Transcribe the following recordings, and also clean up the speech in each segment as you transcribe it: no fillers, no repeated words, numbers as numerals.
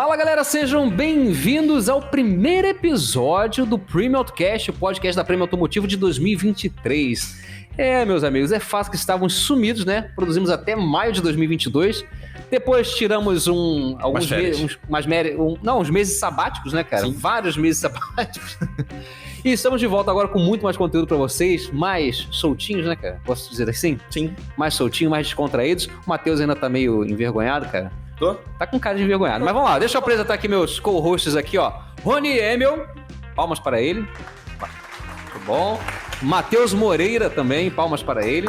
Fala galera, sejam bem-vindos ao primeiro episódio do Premium Autocast, o podcast da Premium Automotivo de 2023. Meus amigos, é fácil que estávamos sumidos, né? Produzimos até maio de 2022. Depois tiramos uns meses sabáticos, né, cara? Sim. Vários meses sabáticos. E estamos de volta agora com muito mais conteúdo pra vocês, mais soltinhos, né, cara? Posso dizer assim? Sim. Mais soltinhos, mais descontraídos. O Matheus ainda tá meio envergonhado, cara. Tô? Tá com cara de envergonhado. Mas vamos lá, deixa eu apresentar aqui meus co-hosts aqui, ó. Rony Emel, palmas para ele. Muito bom. Matheus Moreira também, palmas para ele.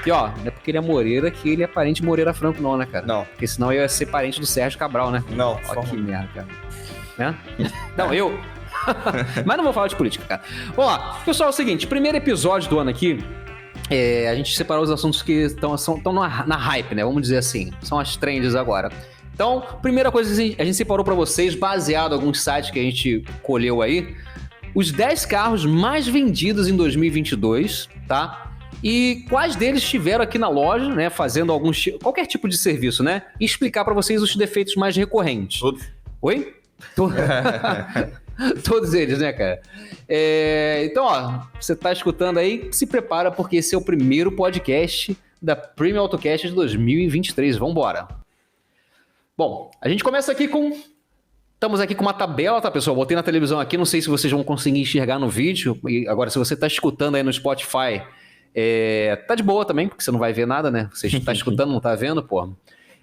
E ó, não é porque ele é Moreira que ele é parente de Moreira Franco não, né, cara? Não. Porque senão eu ia ser parente do Sérgio Cabral, né? Não. Ó, que merda, cara. Né? Não, eu... Mas não vou falar de política, cara. Vamos lá. Pessoal, é o seguinte, primeiro episódio do ano aqui, a gente separou os assuntos que estão na hype, né? Vamos dizer assim. São as trends agora. Então, primeira coisa que a gente separou para vocês, baseado em alguns sites que a gente colheu aí, os 10 carros mais vendidos em 2022, tá? E quais deles estiveram aqui na loja, né? Fazendo qualquer tipo de serviço, né? E explicar para vocês os defeitos mais recorrentes. Todos. Oi? Todos eles, né, cara? Então, ó, você tá escutando aí, se prepara porque esse é o primeiro podcast da Premium Autocast de 2023. Vambora! Bom, a gente começa aqui Estamos aqui com uma tabela, tá, pessoal? Botei na televisão aqui, não sei se vocês vão conseguir enxergar no vídeo. E agora, se você tá escutando aí no Spotify, tá de boa também, porque você não vai ver nada, né? Você tá escutando, não tá vendo, pô?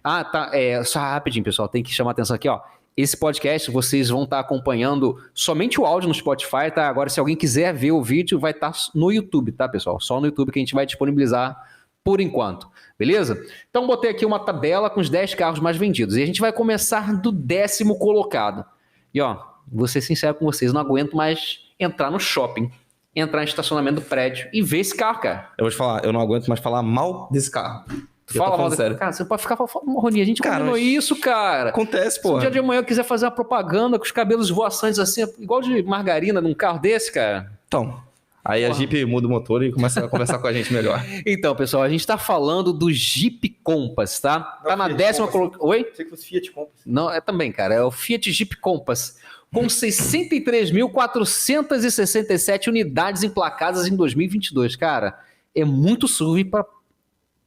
Ah, tá. Só rapidinho, pessoal, tem que chamar a atenção aqui, ó. Esse podcast, vocês vão estar acompanhando somente o áudio no Spotify, tá? Agora, se alguém quiser ver o vídeo, vai estar no YouTube, tá, pessoal? Só no YouTube que a gente vai disponibilizar por enquanto, beleza? Então, botei aqui uma tabela com os 10 carros mais vendidos. E a gente vai começar do 10º colocado. E, ó, vou ser sincero com vocês, não aguento mais entrar no shopping, entrar no estacionamento do prédio e ver esse carro, cara. Eu vou te falar, eu não aguento mais falar mal desse carro. Fala mal desse... Cara, você não pode ficar falando, Rony, a gente combinou isso, cara. Acontece, pô. Se um dia de amanhã eu quiser fazer uma propaganda com os cabelos voaçantes assim, igual de margarina num carro desse, cara. Então, aí a Jeep muda o motor e começa a conversar com a gente melhor. Então, pessoal, a gente tá falando do Jeep Compass, tá? Não, tá na 10ª colocação. Oi? Sei que fosse Fiat Compass. Não, também, cara. É o Fiat Jeep Compass. Com 63.467 unidades emplacadas em 2022. Cara, é muito SUV pra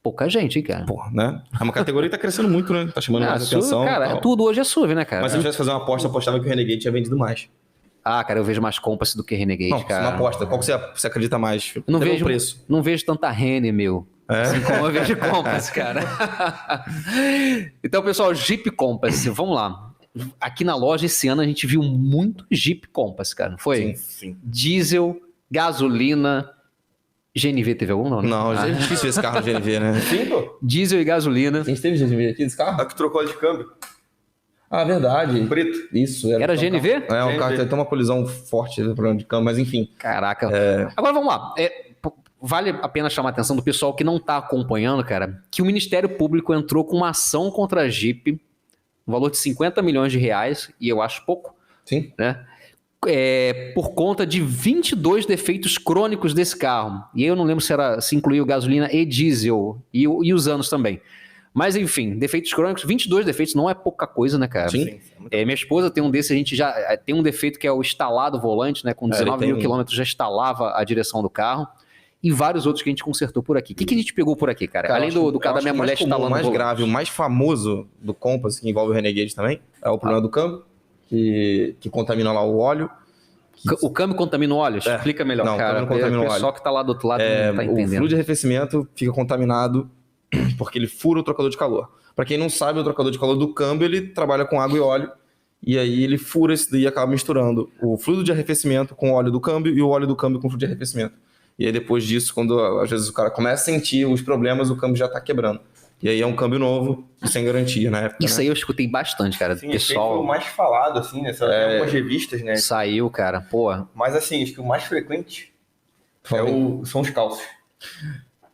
pouca gente, hein, cara? Pô, né? É uma categoria que tá crescendo muito, né? Tá chamando mais atenção. Cara, tudo hoje é SUV, né, cara? Mas se eu tivesse fazer uma aposta, eu apostava que o Renegade tinha vendido mais. Ah, cara, eu vejo mais Compass do que Renegade, não, cara. Não, uma aposta. Qual que você acredita mais? Não vejo preço. Não vejo tanta Rene, meu. Assim como eu vejo Compass, cara. Então, pessoal, Jeep Compass, vamos lá. Aqui na loja, esse ano, a gente viu muito Jeep Compass, cara, não foi? Sim. Diesel, gasolina... GNV teve algum, não? Não, é difícil esse carro GNV, né? Sim, pô. Diesel e gasolina. A gente teve GNV aqui desse carro? A que trocou de câmbio. Ah, verdade. Preto. Isso. Era GNV? Um carro que tem uma colisão forte no problema de câmbio, mas enfim. Caraca. Agora vamos lá. Vale a pena chamar a atenção do pessoal que não tá acompanhando, cara, que o Ministério Público entrou com uma ação contra a Jeep, no valor de 50 milhões de reais, e eu acho pouco. Sim. Né? Por conta de 22 defeitos crônicos desse carro. E aí eu não lembro se incluiu gasolina e diesel e os anos também. Mas enfim, defeitos crônicos, 22 defeitos não é pouca coisa, né, cara? Sim. Minha esposa tem um desse, a gente já tem um defeito que é o instalado volante, né? Com 19 mil quilômetros já instalava a direção do carro. E vários outros que a gente consertou por aqui. O que a gente pegou por aqui, cara? Além do caso da minha mulher instalando o mais grave, o mais famoso do Compass, que envolve o Renegade também, é o problema do câmbio. Que contamina lá o óleo. O câmbio contamina o óleo? Explica melhor, não, cara. O contamina o óleo. Pessoal que tá lá do outro lado não tá entendendo. O fluido de arrefecimento fica contaminado porque ele fura o trocador de calor. Para quem não sabe, o trocador de calor do câmbio, ele trabalha com água e óleo, e aí ele fura isso daí e acaba misturando o fluido de arrefecimento com o óleo do câmbio e o óleo do câmbio com o fluido de arrefecimento. E aí depois disso, quando às vezes o cara começa a sentir os problemas, o câmbio já tá quebrando. E aí é um câmbio novo e sem garantia na época. Isso aí eu escutei bastante, cara. Sim, pessoal foi o mais falado, assim, né? Tem algumas revistas, né? Saiu, cara, pô. Mas assim, acho que o mais frequente são os calços.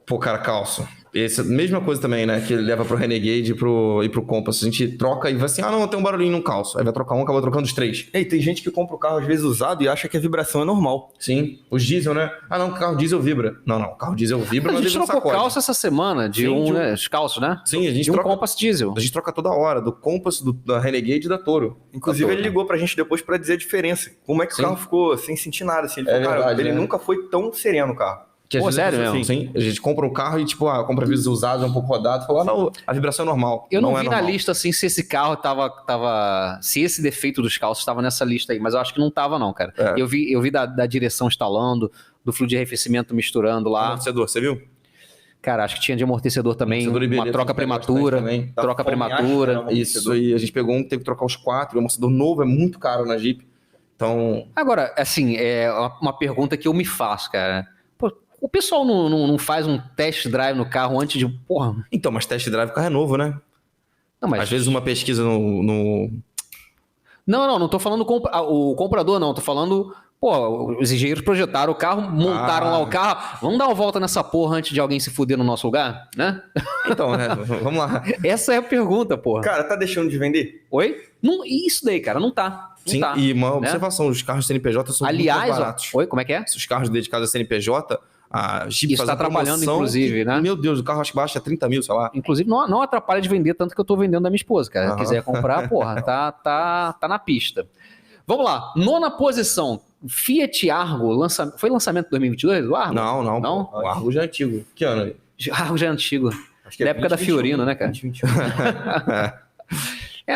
Pô, cara, calço. Essa mesma coisa também, né? Que ele leva pro Renegade e pro Compass. A gente troca e vai assim, não, tem um barulhinho no calço. Aí vai trocar um, acaba trocando os 3. E tem gente que compra o carro às vezes usado e acha que a vibração é normal. Sim, os diesel, né? Não, o carro diesel vibra. Não, o carro diesel vibra, A mas gente ele não trocou sacode. calça essa semana de né? Os calços, né? Sim, a gente de um troca. Compass diesel. A gente troca toda hora, do Compass, da Renegade e da Toro. Inclusive, ele ligou pra gente depois pra dizer a diferença. Como é que o carro ficou sem sentir nada, assim. Ele falou, verdade, ele né? nunca foi tão sereno o carro. Que às vezes sério é mesmo? Sim, a gente compra um carro e, tipo, compra às vezes usado, um pouco rodado, fala, não, a vibração é normal. Eu não vi é na normal. lista, assim, se esse carro tava... Se esse defeito dos calços estava nessa lista aí, mas eu acho que não tava, não, cara. Eu vi da direção instalando, do fluido de arrefecimento misturando lá. Amortecedor, você viu? Cara, acho que tinha de amortecedor também, Amortecedor uma troca prematura. também. Troca Da prematura. Fomeacha, né? Isso aí, a gente pegou um, teve que trocar os 4, o amortecedor novo é muito caro na Jeep. Então, Agora, assim, é uma pergunta que eu me faço, cara. Pô, o pessoal não faz um test drive no carro antes de... Porra, mas test drive o carro é novo, né? não, mas... Às vezes uma pesquisa no... Não tô falando o comprador, não. Tô falando... Pô, os engenheiros projetaram o carro, montaram lá o carro. Vamos dar uma volta nessa porra antes de alguém se fuder no nosso lugar, né? Então, né? Vamos lá. Essa é a pergunta, porra. Cara, tá deixando de vender? Oi? Não, isso daí, cara, não tá. Não Sim, tá, e uma né? observação, os carros CNPJ são muito Aliás, mais baratos. oi, como é que é? Os carros dedicados a CNPJ, a Jeep Isso faz tá uma atrapalhando, promoção inclusive, que, né? Meu Deus, o carro acho que baixa 30 mil, sei lá. Inclusive, não atrapalha de vender tanto que eu tô vendendo da minha esposa, cara. Se quiser comprar, porra, tá na pista. Vamos lá, 9ª posição, Fiat Argo, foi lançamento de 2022 do Argo? Não? O Argo já é antigo. Que ano aí? Argo já é antigo. Acho que Da época da Fiorino, né, cara? 2021.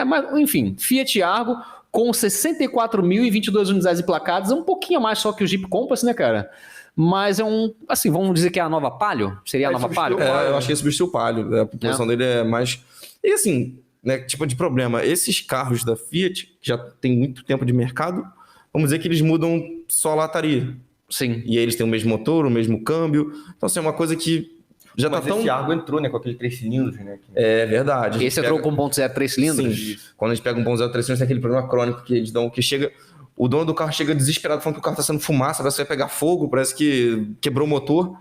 Mas, enfim, Fiat Argo com 64.022 unidades emplacadas, é um pouquinho a mais só que o Jeep Compass, né, cara? Mas é assim, vamos dizer que é a nova Palio? Seria a nova Palio? Eu acho que esse substituiu o Palio. A população dele é mais... E assim, né, tipo de problema, esses carros da Fiat, que já tem muito tempo de mercado, vamos dizer que eles mudam só a lataria. Sim. E aí eles têm o mesmo motor, o mesmo câmbio. Então, assim, é uma coisa que já Mas tá tão... esse Argo entrou, né, com aquele 3 cilindros, né? É verdade. Esse entrou com 1.0 3 cilindros? Sim. Quando a gente pega um 1.0 3 cilindros, tem aquele problema crônico que eles dão, que chega... O dono do carro chega desesperado falando que o carro tá sendo fumaça, parece que vai pegar fogo, parece que quebrou o motor.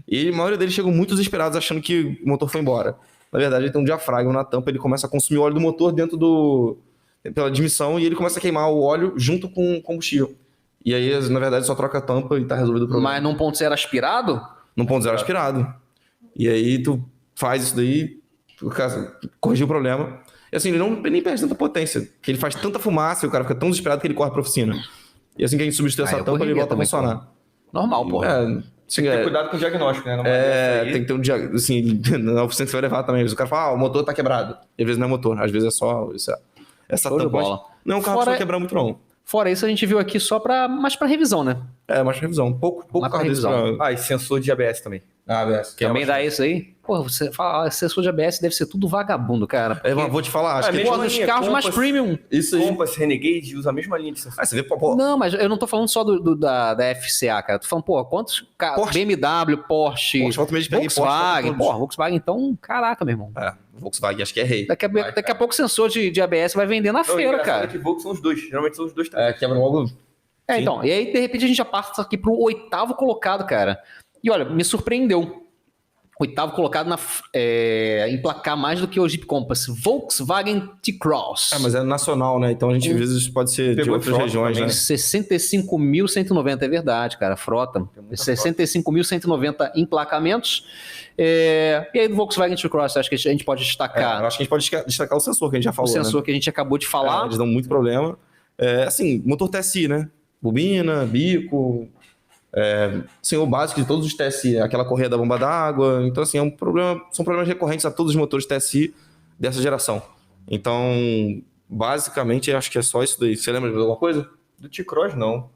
E a maioria deles chegam muito desesperados achando que o motor foi embora. Na verdade, ele tem um diafragma na tampa, ele começa a consumir o óleo do motor pela admissão e ele começa a queimar o óleo junto com o combustível. E aí, na verdade, só troca a tampa e tá resolvido o problema. Mas num 1.0 aspirado? Num 1.0 aspirado. E aí tu faz isso daí, corrigir o problema. E assim, ele nem perde tanta potência, porque ele faz tanta fumaça e o cara fica tão desesperado que ele corre pra oficina. E assim que a gente substitui essa tampa, ele volta a funcionar. Normal, pô. Tem que ter cuidado com o diagnóstico, né? Tem que ter um diagnóstico, assim, na oficina que você vai levar também. O cara fala, o motor tá quebrado. E às vezes não é motor, às vezes é só essa Show de tampa. bola. Não, o carro não vai quebrar muito não. Fora isso, a gente viu aqui só mais pra revisão, né? Mais revisão. Pouco Mais pra carro desse revisão. pra... E sensor de ABS também. ABS. Também dá isso aí? Pô, você fala, sensor de ABS deve ser tudo vagabundo, cara. Mas vou te falar, acho que... Pô, nos carros mais premium. Isso aí. Compass, Renegade usa a mesma linha de sensor. Você vê, pô... Não, mas eu não tô falando só da FCA, cara. Tô falando, pô, quantos carros? BMW, Porsche, Volkswagen. Pô, Volkswagen, então, caraca, meu irmão. Volkswagen acho que é rei. Daqui a pouco o sensor de ABS vai vender na feira, cara. Que Volkswagen são os dois. Geralmente são os dois também. Quebra logo... Então, e aí, de repente, a gente já passa aqui pro 8º colocado, cara. E olha, me surpreendeu. 8º colocado emplacar mais do que o Jeep Compass. Volkswagen T-Cross. Mas é nacional, né? Então a gente às vezes pode ser de outras regiões, né? 65.190, é verdade, cara, frota. 65.190 emplacamentos. E aí do Volkswagen T-Cross, acho que a gente pode destacar. Eu acho que a gente pode destacar o sensor que a gente já falou, o sensor que a gente acabou de falar. Eles dão muito problema. Assim, motor TSI, né? Bobina, bico... Assim, o básico de todos os TSI, aquela correia da bomba d'água. Então, assim, são problemas recorrentes a todos os motores TSI dessa geração. Então, basicamente, acho que é só isso daí. Você lembra de alguma coisa? Do T-Cross, não.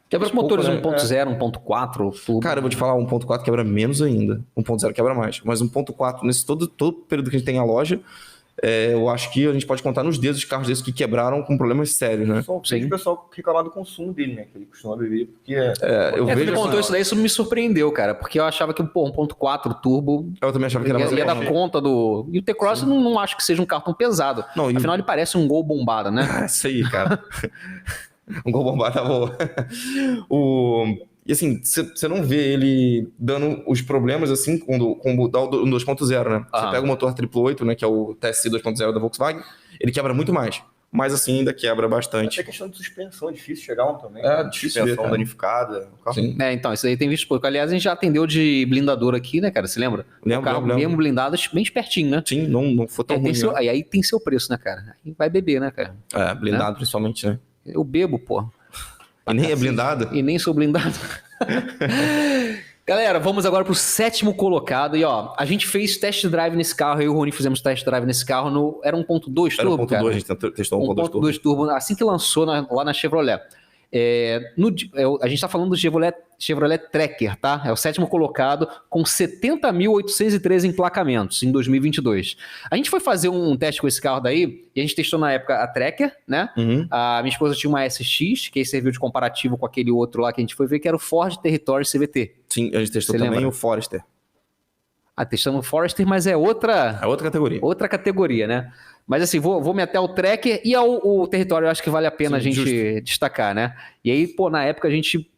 Quebra os motores 1.0, 1.4, tudo. Cara, eu vou te falar, 1.4 quebra menos ainda. 1.0 quebra mais. Mas 1.4, nesse todo período que a gente tem a loja, eu acho que a gente pode contar nos dedos os carros desses que quebraram com problemas sérios, né? Só o pessoal reclamar do consumo dele, né? Que ele costuma beber, porque... eu vejo... Você me contou isso daí, isso me surpreendeu, cara. Porque eu achava que 1.4 turbo... Eu também achava que era mais ia dar conta do... E o T-Cross não acho que seja um carro tão pesado. Não, afinal, ele parece um Gol bombado, né? Isso aí, cara. Um Gol bombado tá bom. E assim, você não vê ele dando os problemas assim quando dá o 2.0, né? Você pega o motor 888, né, que é o TSI 2.0 da Volkswagen, ele quebra muito mais. Mas assim, ainda quebra bastante. Até questão de suspensão, é difícil chegar um também. É difícil ver, suspensão cara. danificada. O carro... Sim. Então, isso aí tem visto pouco. Aliás, a gente já atendeu de blindador aqui, né, cara? Você lembra? Lembro, o carro lembro. mesmo blindado, bem espertinho, né? Sim, não foi tão ruim, Tem seu, né? aí tem seu preço, né, cara? Aí vai beber, né, cara? Blindado principalmente, né? Eu bebo, pô. E nem é blindado. E nem sou blindado. Galera, vamos agora pro 7º colocado. E ó, a gente fez test drive nesse carro. Eu e o Rony fizemos test drive nesse carro. Era 1.2 Era turbo, 1.2, cara? a gente testou 1.2 turbo. Assim que lançou lá na Chevrolet. A gente tá falando do Chevrolet Tracker, tá? É o 7º colocado com 70.813 emplacamentos em 2022. A gente foi fazer um teste com esse carro daí e a gente testou na época a Tracker, né? Uhum. A minha esposa tinha uma SX, que aí serviu de comparativo com aquele outro lá que a gente foi ver, que era o Ford Territory CVT. Sim, a gente testou Você também lembra? o Forester. Testamos o Forester, mas é outra categoria. Outra categoria, né? Mas assim, vou me até ao Tracker e o Território, eu acho que vale a pena a gente destacar, né? E aí, pô, na época a gente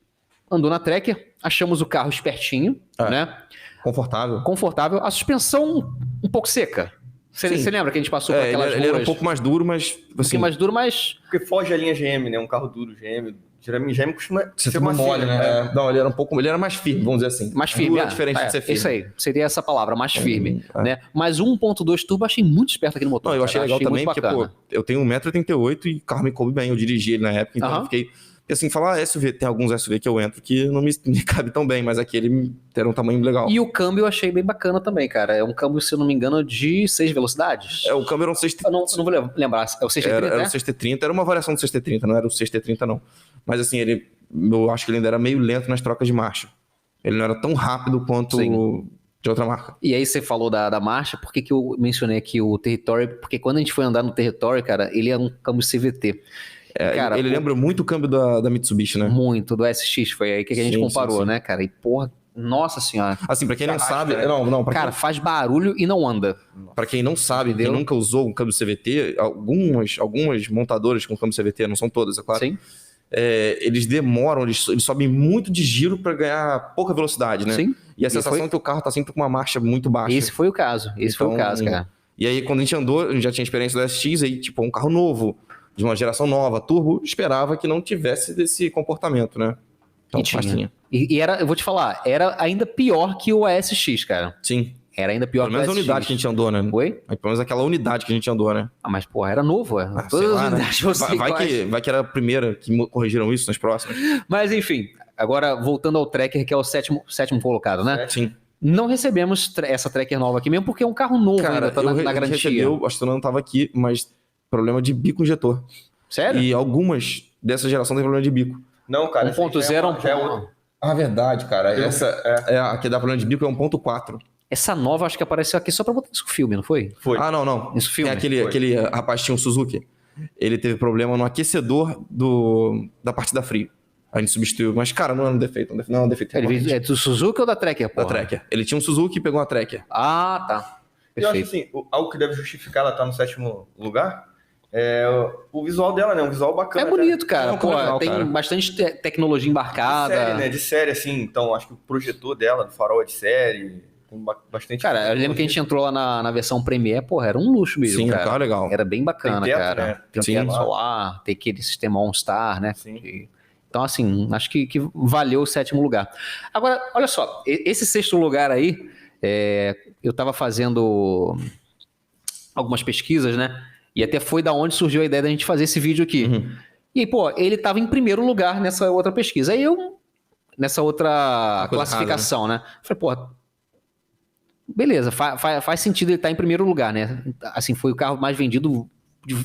andou na Tracker, achamos o carro espertinho, né? Confortável. A suspensão um pouco seca. Você lembra que a gente passou por aquelas ruas? Ele era um pouco mais duro, mas... Um pouquinho mais duro, mas... Porque foge a linha GM, né? Um carro duro GM. Geralmente GM costuma ser mais macio, mole, né? Não, ele era mais firme, vamos dizer assim. Mais firme, é diferente de ser firme. Isso aí, seria essa palavra, mais firme, né? Mas 1.2 turbo eu achei muito esperto aquele motor. Não, eu achei legal também, porque, bacana. pô, eu tenho 1,88m e o carro me coube bem, eu dirigi ele na época, então eu fiquei... E assim, falar SUV, tem alguns SUV que eu entro que não me cabe tão bem, mas aquele era um tamanho legal. E o câmbio eu achei bem bacana também, cara. É um câmbio, se eu não me engano, de 6 velocidades. O câmbio era um 6T30. Eu não vou lembrar, é o 6T30, Era o 6T30, era uma variação do 6T30, não era o 6T30 não. Mas assim, eu acho que ele ainda era meio lento nas trocas de marcha. Ele não era tão rápido quanto de outra marca. E aí você falou da marcha, por que eu mencionei aqui o Territory? Porque quando a gente foi andar no Territory, cara, ele é um câmbio CVT. Cara, ele lembra muito o câmbio da Mitsubishi, né? Muito, do SX, foi aí que a gente comparou, né, cara? E porra, nossa senhora. Assim, pra quem não sabe... Né? Cara, faz barulho e não anda. Pra quem não sabe, quem nunca usou um câmbio CVT, algumas montadoras com câmbio CVT, não são todas, é claro. Sim. Eles demoram, eles sobem muito de giro pra ganhar pouca velocidade, né? Sim. E a sensação é que o carro tá sempre com uma marcha muito baixa. Esse foi o caso, cara. E aí, quando a gente andou, a gente já tinha experiência do SX, aí, tipo, um carro novo, de uma geração nova, turbo, esperava que não tivesse desse comportamento, né? Então, tinha. E era, eu vou te falar, era ainda pior que o ASX, cara. Sim. Era ainda pior que o ASX. Pelo menos a unidade que a gente andou, né? Oi? Pelo menos aquela unidade que a gente andou, né? Mas, porra, era novo, Todas as unidades, vai que era a primeira que corrigiram isso nas próximas. Mas, enfim, agora voltando ao Tracker, que é o sétimo colocado, né? Sim. Não recebemos essa Tracker nova aqui mesmo, porque é um carro novo, cara, ainda tá na garantia. Recebeu, acho que eu não tava aqui, mas problema de bico injetor. Sério? E algumas dessa geração tem problema de bico. Não, cara. 1.0 já é outro. Verdade, cara. Essa a que dá problema de bico é 1.4. Essa nova acho que apareceu aqui só pra botar isso no filme, não foi? Foi. Ah, não. Isso filme. Aquele rapaz tinha um Suzuki. Ele teve problema no aquecedor da partida frio. A gente substituiu, mas, cara, não é um defeito. Não é um defeito. Ele é do Suzuki ou da Tracker, pô? Da Tracker. Ele tinha um Suzuki e pegou uma Tracker. Ah, tá. Eu acho assim, algo que deve justificar ela estar no 7º lugar é o visual dela, né? Um visual bacana. É bonito, cara. Pô, legal, tem bastante tecnologia embarcada. De série, né? De série, assim. Então, acho que o projetor dela, do farol é de série. Tem bastante... Cara, eu lembro que a gente entrou lá na versão Premiere, porra, era um luxo mesmo, Sim, cara. Legal. Era bem bacana, tem teto, cara. Né? Tem teto solar, tem aquele sistema OnStar, né? Sim. Então, assim, acho que valeu o 7º lugar. Agora, olha só, esse 6º lugar aí, eu tava fazendo algumas pesquisas, né? E até foi da onde surgiu a ideia da gente fazer esse vídeo aqui. Uhum. E aí, pô, ele tava em primeiro lugar nessa outra pesquisa. Aí nessa outra classificação, né? Falei, pô, beleza, faz sentido ele estar em primeiro lugar, né? Assim, foi o carro mais vendido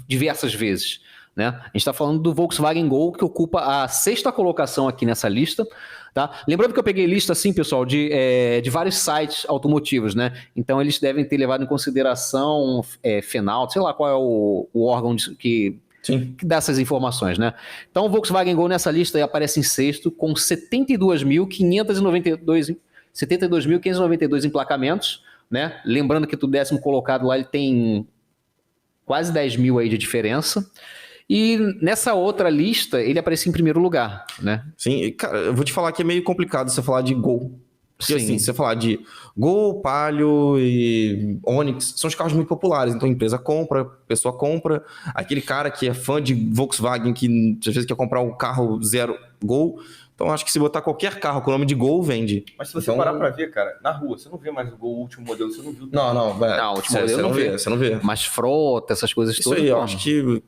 diversas vezes, né? A gente tá falando do Volkswagen Gol, que ocupa a 6ª colocação aqui nessa lista, tá? Lembrando que eu peguei lista, assim, pessoal, de vários sites automotivos, né? Então, eles devem ter levado em consideração Fenauto, sei lá qual é o órgão que dá essas informações, né? Então, o Volkswagen Gol nessa lista aí aparece em 6º, com 72.592 emplacamentos, né? Lembrando que do 10º colocado lá ele tem quase 10 mil aí de diferença. E nessa outra lista, ele aparecia em primeiro lugar, né? Sim, e, cara, eu vou te falar que é meio complicado você falar de Gol. Porque Sim. assim, você falar de Gol, Palio e Onix, são os carros muito populares. Então a empresa compra, a pessoa compra. Aquele cara que é fã de Volkswagen, que às vezes quer comprar um carro zero Gol. Então acho que se botar qualquer carro com o nome de Gol, vende. Mas se você Então- parar pra ver, cara, na rua, você não vê mais o Gol, o último modelo, você não viu. Não, Não, o último modelo você não vê. Você não vê. Mas frota, essas coisas Isso todas. aí, eu pô. acho que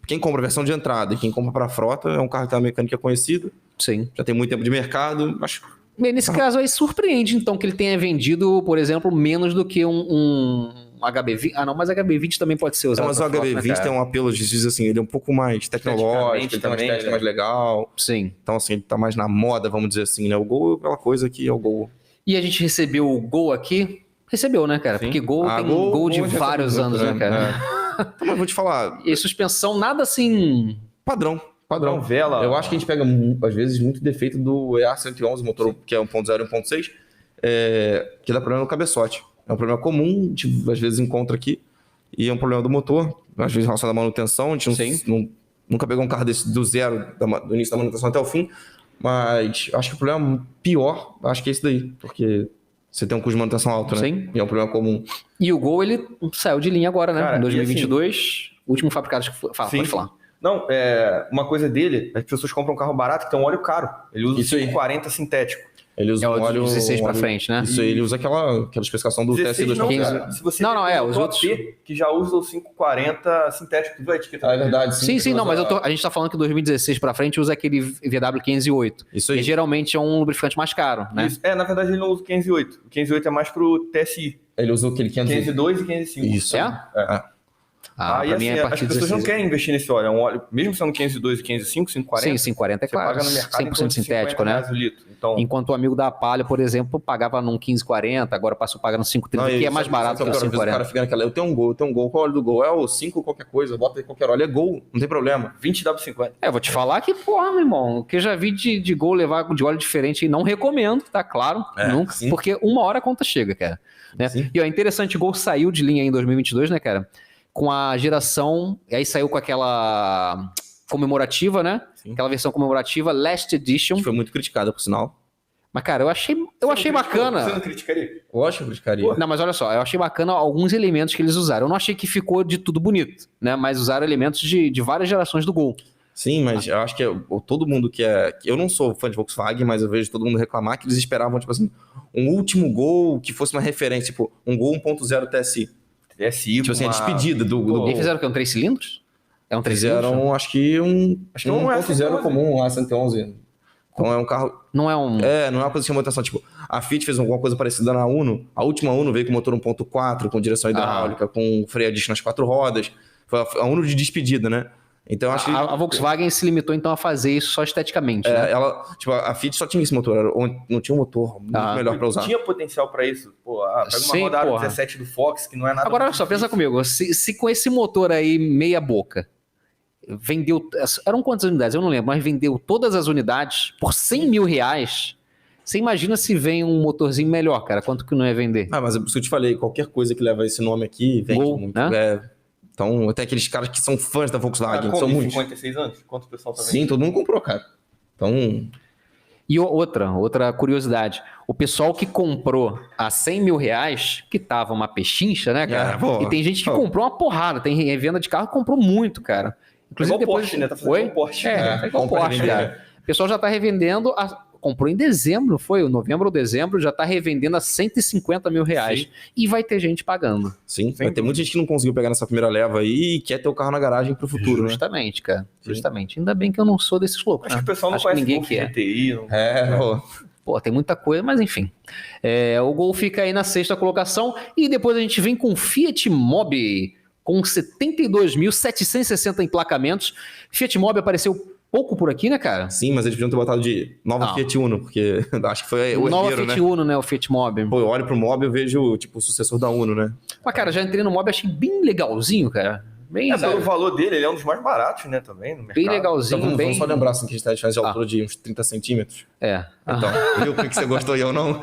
quem compra a versão de entrada e quem compra pra frota é um carro que tem uma mecânica conhecida, Sim. já tem muito tempo de mercado, acho E nesse caso aí, surpreende, então, que ele tenha vendido, por exemplo, menos do que um HB20. Ah, não, mas HB20 também pode ser usado. mas o pra frota, né, HB20 cara? tem um apelo, diz assim, ele é um pouco mais tecnológico, ele tem uma também, estética né? mais legal. Sim. Então, assim, ele tá mais na moda, vamos dizer assim, né? O Gol é aquela coisa que é o Gol. E a gente recebeu o Gol aqui. Recebeu, né, cara? Sim. Porque Gol tem Gol de já vários tem anos, muito, né, cara? Então, mas vou te falar, E suspensão, nada assim. padrão. Não, vela. Eu acho que a gente pega, às vezes, muito defeito do EA111, motor que é 1.0 e 1.6, que dá problema no cabeçote. É um problema comum, a gente às vezes encontra aqui, e é um problema do motor, às vezes relacionado à manutenção, a gente nunca pegou um carro desse do zero, do início da manutenção até o fim, mas acho que o problema pior, acho que é esse daí, porque você tem um custo de manutenção alto, né? Sim. E é um problema comum. E o Gol, ele saiu de linha agora, né? Cara, Em e 2022, último fabricado. Fala, Sim. pode falar. Não, uma coisa dele, as pessoas compram um carro barato que tem um óleo caro. Ele usa o Isso aí. 540 sintético. Ele usa É um o óleo... 16 pra óleo- frente, né? Isso aí, ele usa aquela especificação do 16 TS2 não, 15. cara. Se você Não, tem os um outros- AP que já usa o 540 sintético, tu vai etiquetar. É verdade, Sim, não, mas a gente tá falando que 2016 pra frente usa aquele VW 508. Isso aí. Que geralmente é um lubrificante mais caro, né? Isso. Na verdade ele não usa o 508. O 508 é mais pro TSI. Ele usou aquele 502. 502 e 505. Isso. É? Ah, Aí pra assim, mim é a as partir de pessoas não 16. querem investir nesse óleo. É um óleo, mesmo sendo 502 e 505, 540, Sim, 540 é você claro. paga no mercado em 100% torno de sintético, 50 né? reais o litro. Então, Enquanto o amigo da Palio, por exemplo, pagava num 1540, agora passou pagando 530, que é mais barato que o O cara 540. fica naquela, eu tenho um Gol. Qual é o óleo do Gol? É o 5 qualquer coisa, bota aí qualquer óleo. É Gol, não tem problema. 20W50. É, vou te falar que, porra, meu irmão, que eu já vi de Gol levar de óleo diferente e não recomendo, tá claro, nunca, sim. porque uma hora a conta chega, cara. Né? Sim. E ó, interessante, o Gol saiu de linha em 2022, né, cara? Com a geração, e aí saiu com aquela comemorativa, né? Sim. Aquela versão comemorativa Last Edition. Que foi muito criticada, por sinal. Mas, cara, eu achei Você bacana. não criticaria? Lógico que criticaria. Não, mas olha só, eu achei bacana alguns elementos que eles usaram. Eu não achei que ficou de tudo bonito, né? Mas usaram elementos de várias gerações do Gol. Sim, mas eu acho que todo mundo que é... Eu não sou fã de Volkswagen, mas eu vejo todo mundo reclamar que eles esperavam, tipo assim, um último Gol que fosse uma referência, tipo, um Gol 1.0 TSI. TSI, Tipo assim, a despedida do E Gol. aí fizeram o quê? Um 3 cilindros? É um 3 cilindros? Fizeram, acho que um não é 1.0 comum, um A111. Então é um carro... Não é um... não é uma coisa que chamou atenção. Tipo, a Fiat fez alguma coisa parecida na Uno. A última Uno veio com motor 1.4, com direção hidráulica, com freio a disco nas 4 rodas. Foi a Uno de despedida, né? Então, acho que... A Volkswagen se limitou então a fazer isso só esteticamente, né? a Fiat só tinha esse motor, não tinha um motor muito melhor pra usar. Tinha potencial pra isso. Pô, pega uma Sim, rodada porra. 17 do Fox, que não é nada. Agora, olha muito só, pensa difícil. comigo. Se com esse motor aí, meia boca, vendeu... Eram quantas unidades? Eu não lembro, mas vendeu todas as unidades por 100 mil reais. Você imagina se vem um motorzinho melhor, cara? Quanto que não ia vender? Ah, mas é por isso que eu te falei, qualquer coisa que leva esse nome aqui, vende Gol, muito. né? Então, até aqueles caras que são fãs da Volkswagen, que Como são em muitos. 56 anos? Quanto o pessoal tá vendo? Sim, todo mundo comprou, cara. Então, E outra curiosidade. O pessoal que comprou a 100 mil reais, que tava uma pechincha, né, cara? pô. E tem gente que Pô. comprou uma porrada. Tem revenda de carro que comprou muito, cara. Igual Porsche, né? Tá fazendo Oi? igual Porsche. É igual compra e Porsche, vende, cara. O pessoal já tá revendendo... Comprou em dezembro, foi? Novembro ou dezembro, já tá revendendo a 150 mil reais. Sim. E vai ter gente pagando. sim, vai ter dúvida. muita gente que não conseguiu pegar nessa primeira leva aí e quer ter o carro na garagem pro futuro, né? Justamente, cara. Sim. Justamente. Ainda bem que eu não sou desses loucos. Acho né? que o pessoal não Acho que conhece ninguém Golf quer. GTI. Não... Pô. Pô, tem muita coisa, mas enfim. O Gol fica aí na 6ª colocação. E depois a gente vem com Fiat Mobi, com 72.760 emplacamentos. Fiat Mobi apareceu pouco por aqui, né, cara? Sim, mas eles podiam ter botado de nova Não. Fiat Uno, porque acho que foi o Nova herdeiro, Fiat né? Uno, né? O Fiat Mobi. Pô, eu olho pro Mob e eu vejo, tipo, o sucessor da Uno, né? Mas, cara, já entrei no Mobi, achei bem legalzinho, cara. Bem, Pelo valor dele, ele é um dos mais baratos, né, também, no mercado. bem Então legalzinho, vamos bem... só lembrar assim, que a gente tá de diferença de altura de uns 30 centímetros. Então, viu por que você gostou e eu não?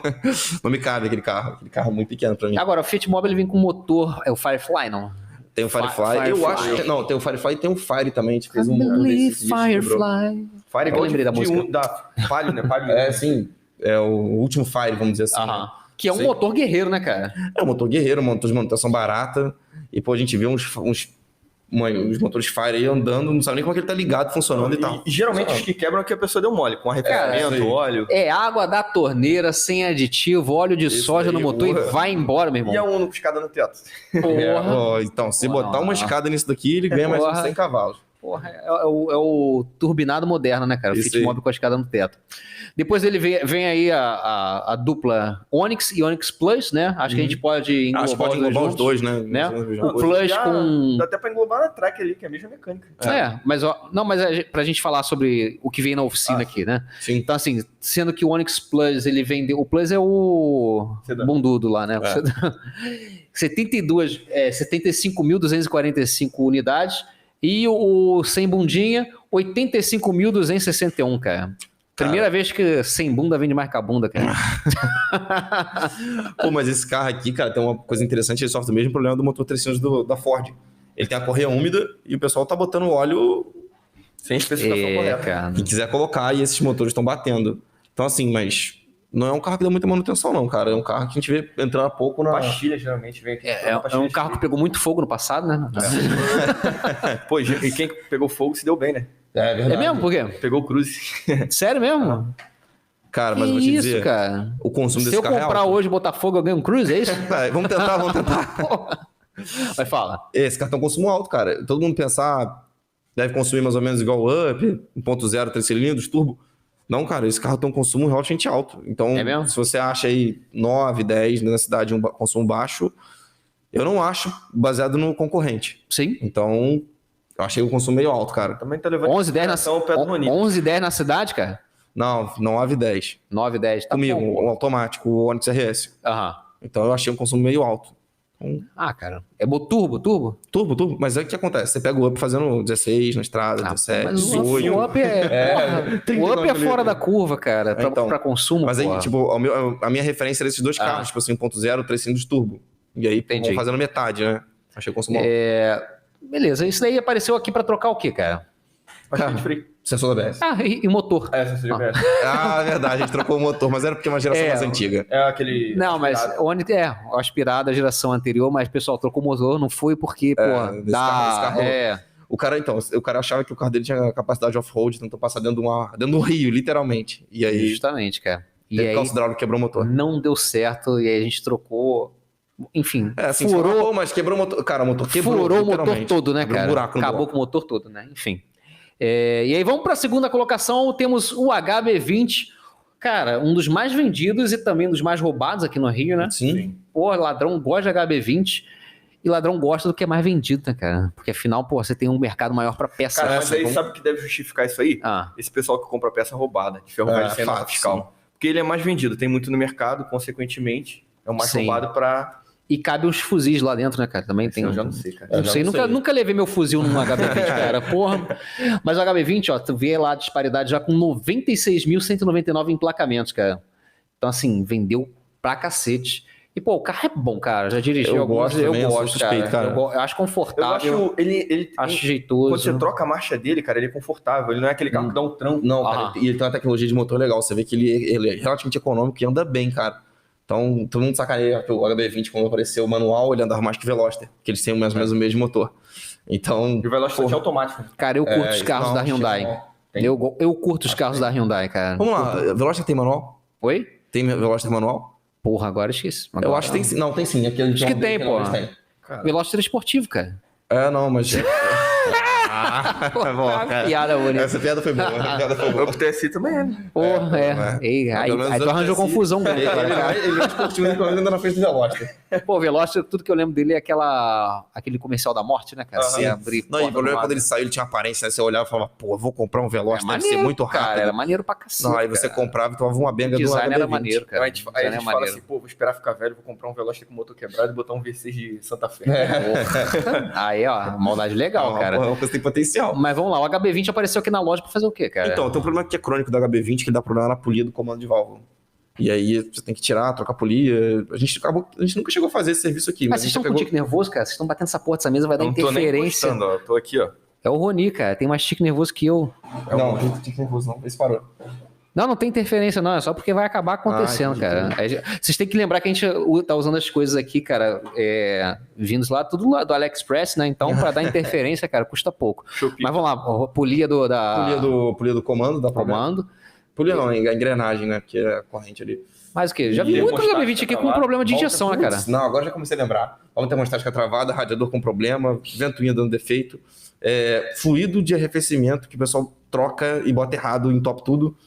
Não me cabe aquele carro. Aquele carro é muito pequeno pra mim. Agora, o Fiat Mobi ele vem com motor, é o Firefly, não? Tem o Firefly. Eu acho que... Não, tem o Firefly e tem o Fire também. A gente fez um... Firefly. Fire Eu lembrei da música. Da Palio, né? Palio. É, sim. É o último Fire, vamos dizer assim. Aham. Que é um Sim. motor guerreiro, né, cara? É um motor guerreiro, um motor de manutenção barata. E, pô, a gente vê os motores Fire aí andando, não sabe nem como é que ele tá ligado, funcionando e tal. E geralmente os que quebram é que a pessoa deu mole, com arrefecimento, óleo. É água da torneira, sem aditivo, óleo de Isso soja aí, no motor e porra. vai embora, meu irmão. E a Uno com escada no teto. Porra. Ó, então, se botar uma escada nisso daqui, ele ganha mais uns 100 cavalos. Porra, é o turbinado moderno, né, cara? O Isso Fitmob com a escada no teto. Depois ele vem aí a dupla Onix e Onix Plus, né? Acho que a gente pode englobar, Acho que pode englobar os dois, né? O Plus Já com... Dá até pra englobar na track ali, que é a mesma mecânica. Mas pra gente falar sobre o que vem na oficina aqui, né? Sim. Então, assim, sendo que o Onix Plus, ele vende... O Plus é o Sedã. bundudo lá, né? 75.245 unidades e o sem bundinha, 85.261, cara. Primeira vez que sem bunda vende mais que a bunda, cara. Pô, mas esse carro aqui, cara, tem uma coisa interessante, ele sofre o mesmo problema do motor 3 cilindros da Ford. Ele tem a correia úmida e o pessoal tá botando óleo Sem especificação correta. Cara. que quiser colocar e esses motores estão batendo. Então, assim, mas não é um carro que dá muita manutenção, não, cara. É um carro que a gente vê entrando há pouco na... Pastilha geralmente vem aqui. É um carro que pegou muito fogo no passado, né? Pô, e quem pegou fogo se deu bem, né? É verdade. É mesmo? Por quê? Pegou o Cruze. Sério mesmo? Cara, Que mas eu vou te isso, dizer, cara? o consumo Se desse eu carro comprar é alto. hoje Botafogo, eu ganho um Cruze, é isso? Vamos tentar. Vai, fala. Esse carro tem um consumo alto, cara. Todo mundo pensar, deve consumir mais ou menos igual o Up, 1.0, 3 cilindros, turbo. Não, cara, esse carro tem um consumo relativamente alto. Então, É mesmo? se você acha aí 9, 10 na cidade um consumo baixo, eu não acho baseado no concorrente. Sim. Então, eu achei o consumo meio alto, cara. Também tá levando 11, 10 ao pé do Ronito. 11, 10 na cidade, cara? Não 9, 10. 9, 10. Tá Comigo, bom. o automático, o Onix RS. Aham. Então, eu achei um consumo meio alto. Ah, cara. É turbo? Turbo. Mas aí o que acontece? Você pega o Up fazendo 16 na estrada, 17, Mas 18. o Up o Up é fora da curva, cara, Então, pra consumo. Mas aí, porra. tipo, a minha referência era esses dois carros, tipo assim, 1.0, 3 cilindros turbo. E aí, Entendi. vão fazendo metade, né? Achei o consumo alto. Beleza, isso daí apareceu aqui pra trocar o quê, cara? Bastante frio. Sensor da ABS. Ah, e motor. Essa seja Ah, verdade, a gente trocou o motor, mas era porque é uma geração mais antiga. É aquele. Não, mas aspirado. onde o aspirado da geração anterior, mas o pessoal trocou o motor, não foi porque, porra, esse carro- O cara achava que o carro dele tinha capacidade off-road, tentou passar dentro de um rio, literalmente. E aí, justamente, cara. E teve aí calço hidráulico, quebrou o motor. não deu certo, e aí a gente trocou, enfim, Assim, furou, mas quebrou o motor. Cara, o motor quebrou. furou o motor literalmente. todo, né, Abriu um cara? buraco no Acabou bloco. com o motor todo, né? Enfim. E aí vamos para a segunda colocação, temos o HB20, cara, um dos mais vendidos e também um dos mais roubados aqui no Rio, né? Sim. Pô, ladrão gosta de HB20 e ladrão gosta do que é mais vendido, né, cara? Porque afinal, pô, você tem um mercado maior para peça. Cara, mas aí sabe o que deve justificar isso aí? Esse pessoal que compra peça roubada, de ferro velho sem nota fato, fiscal. Porque ele é mais vendido, tem muito no mercado, consequentemente, é o mais Sim. roubado pra. E cabe uns fuzis lá dentro, né, cara? Também tem. Eu já não sei, cara. Não já sei, não sei. nunca levei meu fuzil num HB20, cara. Porra. Mas o HB20, ó, tu vê lá a disparidade já com 96.199 emplacamentos, cara. Então, assim, vendeu pra cacete. E, pô, o carro é bom, cara. Já dirigi Eu alguns, gosto também, eu sou gosto, suspeito, cara. Eu acho Eu confortável, acho ele acho quando jeitoso. você troca a marcha dele, cara, ele é confortável. Ele não é aquele carro que dá um trampo. Não, Ah. cara, e ele tem uma tecnologia de motor legal. Você vê que ele é relativamente econômico e anda bem, cara. Então, todo mundo sacaneia que o HB20, quando apareceu o manual, ele andava mais que o Veloster, porque eles têm mais ou menos o mesmo motor. Então, E o Veloster é automático. Cara, eu curto os isso carros não, da Hyundai. Tem. Eu curto os carros da Hyundai, cara. vamos lá. Veloster tem manual? Oi? Tem Veloster manual? Porra, agora esqueci. Eu Agora- acho que tem sim. Não, tem sim. Aquele Acho que tem, pô. Cara, Veloster esportivo, cara. Não, mas... bom, cara. Piada única. Essa piada foi boa. o TSI também é, né? Porra, Ei, Mas aí pelo menos tu arranjou assim, confusão grande agora, cara. Ele é esportivo, ele anda na frente do Veloster. Pô, Veloster, tudo que eu lembro dele é aquele comercial da morte, né, cara? Você abrir. Não, e o porta problema é do quando ele saiu, ele tinha aparência, né? Você olhava e falava, pô, eu vou comprar um Veloster, deve ser maneiro, muito rápido. cara, era maneiro pra cacete. Não, aí você cara. comprava e tomava uma benga O do design era HB20. maneiro, cara. Aí a gente O design é fala maneiro. assim, pô, vou esperar ficar velho, vou comprar um Veloster com motor quebrado e botar um V6 de Santa Fé. Porra. Aí, ó, maldade legal, cara. É uma coisa que tem potencial. Mas vamos lá, o HB20 apareceu aqui na loja pra fazer o quê, cara? Então, tem um problema que é crônico do HB20, que dá problema na polia do comando de válvula. E aí você tem que tirar, trocar polia. A gente nunca chegou a fazer esse serviço aqui. Mas vocês estão com tique nervoso, cara? Vocês estão batendo essa porra dessa mesa, vai dar Não tô nem interferência. encostando, ó. Tô aqui, ó. É o Roni, cara. Tem mais tique nervoso que eu. Não tique nervoso não. Esse parou. Não tem interferência, não. É só porque vai acabar acontecendo, cara. Vocês têm que lembrar que a gente tá usando as coisas aqui, cara, vindos lá, tudo lá do AliExpress, né? Então, pra dar interferência, cara, custa pouco. Mas vamos lá, polia Polia do comando, dá problema. comando. Polia não, a engrenagem, né? Que é a corrente ali. Mas o quê? Já vi muito HB20 aqui com problema de injeção, né, cara? Não, agora já comecei a lembrar. Vamos ter uma estática travada, radiador com problema, ventoinha dando defeito, fluido de arrefecimento que o pessoal troca e bota errado, entope tudo.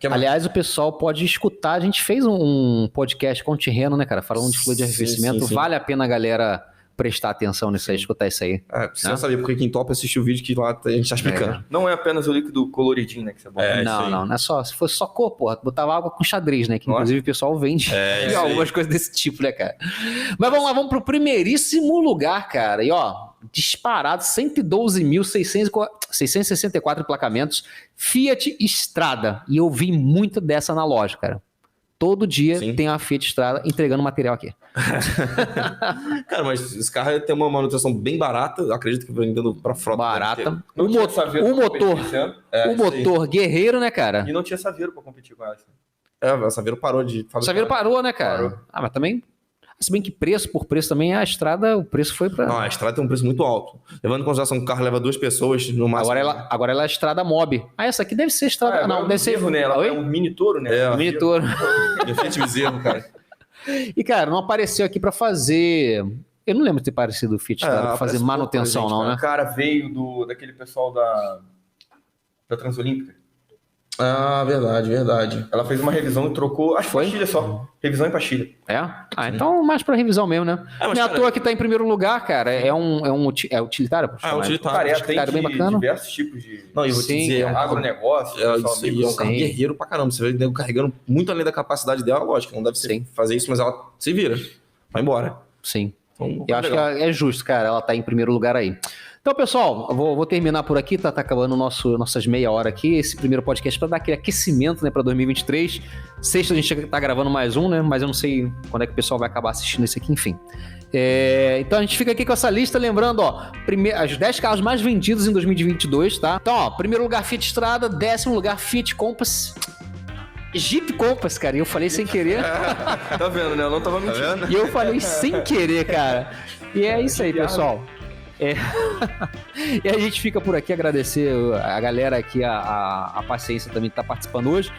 Aliás, o pessoal pode escutar. A gente fez um podcast com o Tirreno, né, cara? Falando de fluido de arrefecimento. Sim. Vale a pena a galera prestar atenção nisso aí, escutar isso aí. Precisa saber porque quem topa assistiu o vídeo que lá a gente tá explicando. Não é apenas o líquido coloridinho, né? Que você bota. Não é só. Se fosse só cor, porra, botava água com xadrez, né? Que inclusive o pessoal vende algumas coisas desse tipo, né, cara? Mas vamos lá, vamos pro primeiríssimo lugar, cara. E ó, disparado, 112.664 emplacamentos, Fiat Strada. E eu vi muito dessa na loja, cara. Todo dia tem uma Fiat Strada entregando material aqui. Cara, mas esse carro tem uma manutenção bem barata. Eu acredito que vendendo pra frota. Barata. Não tinha saveiro pra competir esse ano. O motor guerreiro, né, cara? E não tinha saveiro pra competir com ela. A Saveiro parou de fabricar. Saveiro parou, né, cara? Parou. Mas também... Se bem que por preço também, a Strada, o preço foi pra... Não, a Strada tem um preço muito alto. Levando em consideração que o carro leva 2 pessoas no máximo. Agora ela é Strada Mob. Ah, essa aqui deve ser Strada... não, deve ser... Né? Ela Oi? é um mini touro, né? Mini Touro. Fiat Bezerro, cara. E, cara, não apareceu aqui pra fazer... Eu não lembro de ter aparecido o Fiat Strada pra fazer aparece manutenção, pouco, não, né? O cara veio daquele pessoal da Transolímpica. Ah, verdade. Ela fez uma revisão e trocou... Acho que pastilha só. Revisão em pastilha. Então mais pra revisão mesmo, né? mas, Não é à cara, toa que tá em primeiro lugar, cara. É utilitário? pra chamar? utilitário. Cara, tem bem bacana. diversos tipos de... Não, e eu vou te Sim, dizer, agronegócio. pessoal isso aí é um carro Sim. guerreiro pra caramba. Você vê o nego carregando muito além da capacidade dela, lógico, não deve ser fazer isso, mas ela se vira. Vai embora. Sim. Então, Eu acho que é justo, cara, ela tá em primeiro lugar aí. Então, pessoal, eu vou terminar por aqui, tá acabando nossas meia hora aqui, esse primeiro podcast para dar aquele aquecimento, né, para 2023. Sexta a gente tá gravando mais um, né, mas eu não sei quando é que o pessoal vai acabar assistindo esse aqui, enfim. Então a gente fica aqui com essa lista, lembrando, ó, os 10 carros mais vendidos em 2022, tá? Então, ó, primeiro lugar Fiat Strada, 10º lugar Fiat Compass, Jeep Compass, cara, e eu falei sem querer. Tá vendo, né? Eu não tava mentindo. E eu falei sem querer, cara. E é isso aí, pessoal. E a gente fica por aqui, agradecer a galera aqui, a paciência também que tá participando hoje.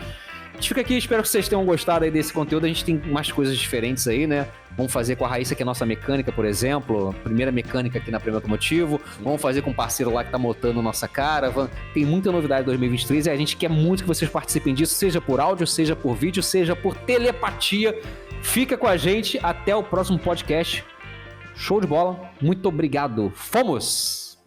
A gente fica aqui, espero que vocês tenham gostado aí desse conteúdo. A gente tem mais coisas diferentes aí, né? Vamos fazer com a Raíssa, que é nossa mecânica, por exemplo, primeira mecânica aqui na Prêmio Automotivo. Vamos fazer com um parceiro lá que tá montando nossa Caravan. Tem muita novidade em 2023 e a gente quer muito que vocês participem disso, seja por áudio, seja por vídeo, seja por telepatia. Fica com a gente, até o próximo podcast. Show de bola, muito obrigado. Fomos!